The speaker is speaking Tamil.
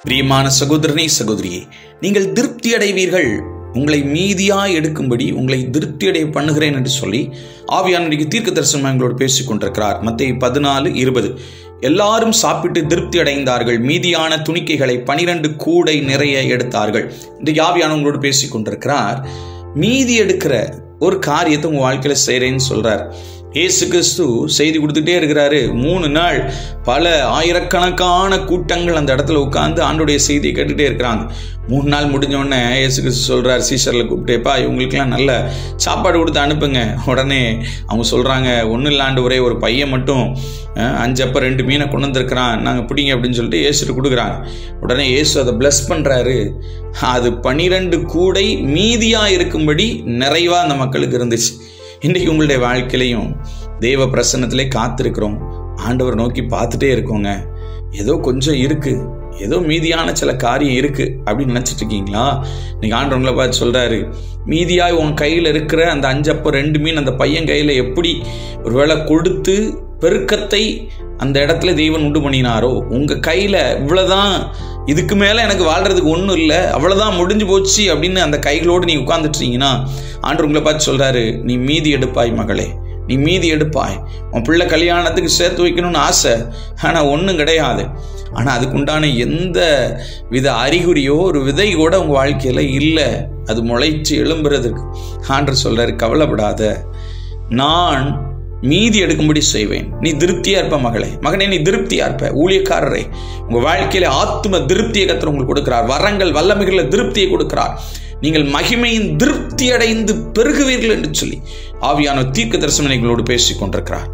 பிரியமான சகோதரனே, சகோதரியே, நீங்கள் திருப்தி அடைவீர்கள். உங்களை மீதியாய் எடுக்கும்படி உங்களை திருப்தி அடைய பண்ணுகிறேன் என்று சொல்லி ஆவியானவருக்கு தீர்க்க தரிசனம் எங்களோடு பேசிக் கொண்டிருக்கிறார். மத்தேயு 14:20. எல்லாரும் சாப்பிட்டு திருப்தி அடைந்தார்கள். மீதியான துணிக்கைகளை 12 கூடை நிறைய எடுத்தார்கள். இன்றைக்கு ஆவியானவங்களோடு பேசிக் கொண்டிருக்கிறார். மீதி எடுக்கிற ஒரு காரியத்தை உங்க வாழ்க்கையில செய்றேன்னு சொல்றார். இயேசு கிறிஸ்து செய்தி கொடுத்துட்டே இருக்கிறாரு. 3 நாள் பல ஆயிரக்கணக்கான கூட்டங்கள் அந்த இடத்துல உட்கார்ந்து ஆண்டோடைய செய்தியை கேட்டுட்டே இருக்கிறாங்க. 3 நாள் முடிஞ்சோடனே இயேசு கிறிஸ்து சொல்றாரு, சீஷர்ல கூப்பிட்டேப்பா, இவங்களுக்கெல்லாம் நல்ல சாப்பாடு கொடுத்து அனுப்புங்க. உடனே அவங்க சொல்றாங்க, ஒன்றும் இல்லாண்டு ஒரே ஒரு பையன் மட்டும் 5 அப்ப 2 மீனை கொண்டு வந்திருக்கிறான், நாங்கள் பிடிங்க அப்படின்னு சொல்லிட்டு இயேசுட்டு கொடுக்குறாங்க. உடனே இயேசு அதை பிளஸ் பண்றாரு. அது 12 கூடை மீதியா இருக்கும்படி நிறைவா அந்த மக்களுக்கு இருந்துச்சு. இன்றைக்கு உங்களுடைய வாழ்க்கையிலையும் தேவ பிரசன்னத்திலே காத்திருக்கிறோம். ஆண்டவர் நோக்கி பார்த்துட்டே இருக்கோங்க. ஏதோ கொஞ்சம் இருக்கு, ஏதோ மீதியான சில காரியம் இருக்கு அப்படின்னு நினைச்சிட்டு இருக்கீங்களா? இன்னைக்கு ஆண்டவர் உங்களை பார்த்து சொல்றாரு, மீதியாய் உன் கையில் இருக்கிற அந்த 5 அப்ப 2 மீன் அந்த பையன் கையில எப்படி ஒருவேளை கொடுத்து பெருக்கத்தை அந்த இடத்துல தேவன் உண்டு பண்ணினாரோ, உங்க கையில இவ்வளவுதான், இதுக்கு மேல எனக்கு வாழ்றதுக்கு ஒன்றும் இல்லை, அவ்வளவுதான், முடிஞ்சு போச்சு அப்படின்னு அந்த கைகளோடு நீ உட்கார்ந்துட்டீங்கன்னா ஆண்டவர் உங்களை பார்த்து சொல்றாரு, நீ மீதி எடுப்பாய் மகளே, நீ மீதி எடுப்பாய். உன் பிள்ளை கல்யாணத்துக்கு சேர்த்து வைக்கணும்னு ஆசை, ஆனா ஒன்றும் கிடையாது. ஆனா அதுக்குண்டான எந்த வித அறிகுறியோ ஒரு விதை கூட உங்க வாழ்க்கையில இல்லை. அது முளைச்சு எழும்புறதுக்கு ஆண்டவர் சொல்றாரு, கவலைப்படாத, நான் மீதி எடுக்கும்படி செய்வேன். நீ திருப்தியா இருப்ப மகளே, மகனே, நீ திருப்தியா இருப்ப. ஊழியக்காரரே, உங்க வாழ்க்கையில ஆத்ம திருப்தியை கர்த்தர் உங்களுக்கு கொடுக்கிறார். வரங்கள் வல்லமைகளை திருப்தியை கொடுக்கிறார். நீங்கள் மகிமையின் திருப்தி அடைந்து பெருகுவீர்கள் என்று சொல்லி ஆவியான தீர்க்க தரிசனம் எங்களோடு பேசிக் கொண்டிருக்கிறார்.